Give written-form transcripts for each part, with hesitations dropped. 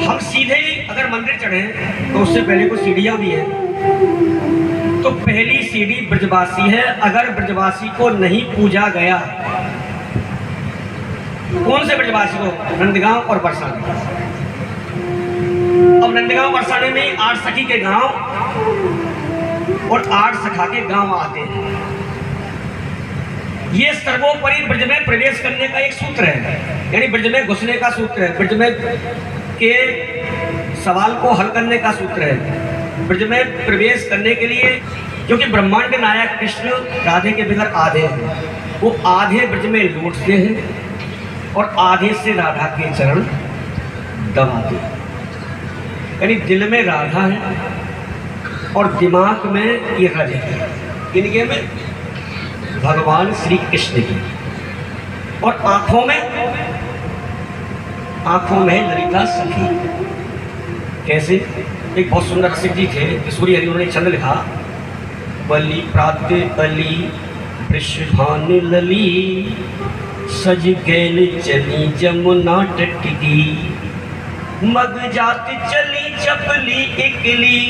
हम सीधे ही अगर मंदिर चढ़े तो उससे पहले कुछ सीढ़ियां भी है। तो पहली सीढ़ी ब्रजवासी है। अगर ब्रजवासी को नहीं पूजा गया, कौन से ब्रजवासी को? नंदगांव और बरसाने। अब नंदगांव बरसाने में 8 सखी के गांव और 8 सखा के गांव आते हैं। ये सर्वोपरि ब्रज में प्रवेश करने का एक सूत्र है, यानी ब्रज में घुसने का सूत्र है, ब्रज में के सवाल को हल करने का सूत्र है। ब्रज में प्रवेश करने के लिए, क्योंकि ब्रह्मांड नायक कृष्ण राधे के बगैर आधे हैं, वो आधे ब्रज में लौटते हैं और आधे से राधा के चरण दबाते हैं। यानी दिल में राधा है और दिमाग में ये रज है, इनके में भगवान श्री कृष्ण की, और आंखों में ललिता सखी। कैसे? एक बहुत सुंदर रसिक जी थे किशोरी हरि, उन्होंने एक छंद लिखा, बलि प्राते बलि वृषभान लली, सज गैल चली जमुना टटकी, मग जात चली चपली इकली,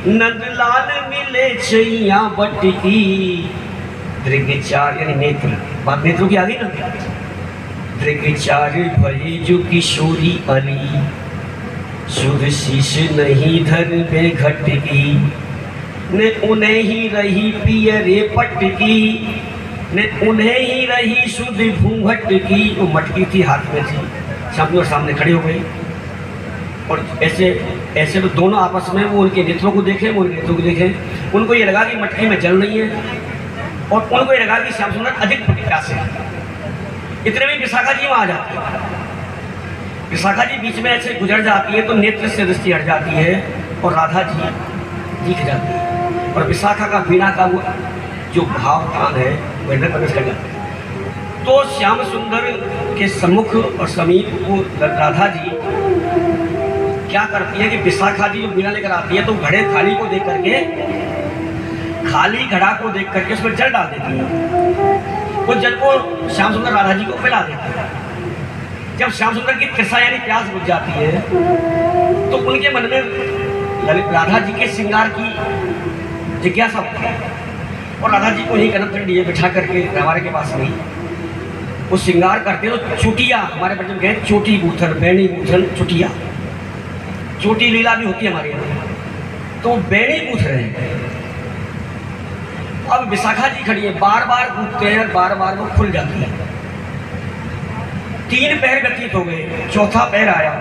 नंदलाल मिले छैया बटकी। दृग्चार यानी नेत्र, बात नेत्रों की आ गई ना। दृग्चार भये जो किशोरी अली, शुद्ध शीश नहीं धर में घटकी, ने उन्हें ही रही पियरे पटकी, ने उन्हें ही रही शुद्ध घूंघट की। वो मटकी थी, हाथ में थी, सामने और सामने खड़े हो गए और ऐसे तो दोनों आपस में वो उनके नेत्रों को देखें, वो उनके नेत्रों को देखें। उनको ये लगा कि मटकी में जल नहीं है और उनको ये लगा कि श्याम सुंदर अधिक प्यासे हैं। इतने में विशाखा जी वहाँ आ जाती है। विशाखा जी बीच में ऐसे गुजर जाती है तो नेत्र से दृष्टि हट जाती है और राधा जी दिख जाती है, और विशाखा का वीणा का वो जो भाव तान है वो अंदर प्रवेश कर जाता है। तो श्याम सुंदर के सम्मुख और समीप वो राधा जी क्या करती है कि विशाखा जी जो वीणा लेकर आती है तो घड़े थाली को देख करके, खाली घड़ा को देख करके उसमें जल डाल देती है। वो जल को श्याम सुंदर राधा जी को पिला देती है। जब श्याम सुंदर की तृषा यानी प्यास बुझ जाती है तो उनके मन में राधा जी के श्रृंगार की जिज्ञासा होती है, और राधा जी को यही कनक ठंडी बिठा करके हमारे के पास नहीं वो श्रृंगार करते हैं। तो चोटिया, हमारे बच्चे में कहें चोटी बूथन, बैणी बूथन, चुटिया, चोटी लीला भी होती है हमारे यहाँ, तो बैणी बूथ रहे हैं। अब विशाखा जी खड़ी है, बार बार कूदते हैं, बार बार वो खुल जाती है। 3 पैर व्यतीत हो गए, चौथा पैर आया।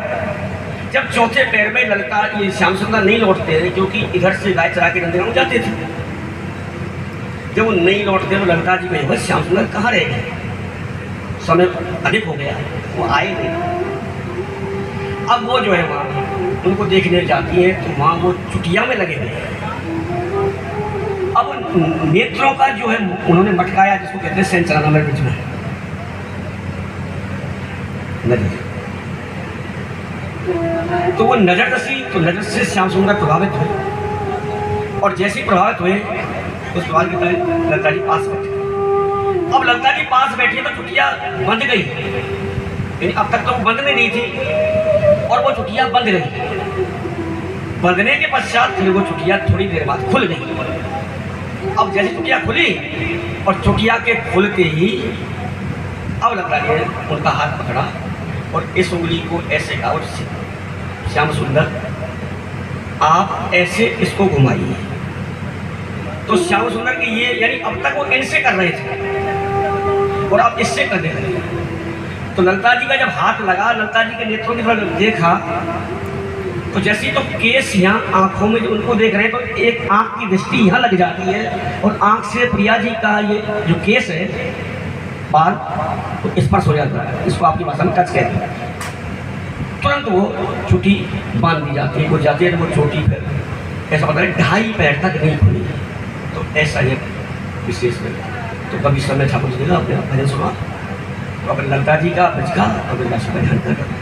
जब चौथे पैर में ललिता, ये श्याम सुंदर नहीं लौटते हैं क्योंकि इधर से गाय चरा के नंदगांव जाते थे। जब वो नहीं लौटते वो ललिता जी में बस श्याम सुंदर कहाँ रह गए, समय अधिक हो गया, वो आए नहीं। अब वो जो है वहाँ उनको देखने जाती है तो वहाँ वो चुटिया में लगे हुए हैं। अब नेत्रों का जो है उन्होंने मटकाया, जिसको कहते हैं सेंचराना में बीच में नजर, तो वो नजर दसी, तो नजर से श्याम सुंदर प्रभावित हुए, और जैसे ही प्रभावित हुए उस सवाल की तरह ललिता जी पास बैठे। अब ललिता जी पास बैठी तो चुटिया बंद गई, यानी अब तक तो वो बंद नहीं थी और वो चुटिया बंद गई। बंधने के पश्चात फिर वो चुटिया थोड़ी देर बाद खुल गई। अब जैसे चुटिया खुली और चुटिया के खुलते ही अब ललिता जी ने उनका हाथ पकड़ा और इस उंगली को ऐसे कहा, श्याम सुंदर आप ऐसे इसको घुमाइए। तो श्याम सुंदर की ये, यानी अब तक वो इनसे कर रहे थे और अब इससे करने लगे। तो ललिता जी का जब हाथ लगा, ललिता जी के नेत्रों की तरफ देखा तो जैसे तो केस यहाँ आंखों में उनको देख रहे हैं तो एक आंख की दृष्टि यहाँ लग जाती है और आंख से प्रिया जी का ये जो केस है बाल तो स्पर्श हो जाता है, इसको आपकी भाषा में टच कहते हैं। तुरंत वो चोटी बांध दी जाती है, वो जाती है तो वो चोटी फिर ऐसा पता है 2.5 पैर तक नहीं खुली। तो ऐसा ये विशेष में तो कभी समय ठाकुर जी का अपने भजन सुना, तो अपने ललिता जी का ब्रज का अपने का ध्यान कर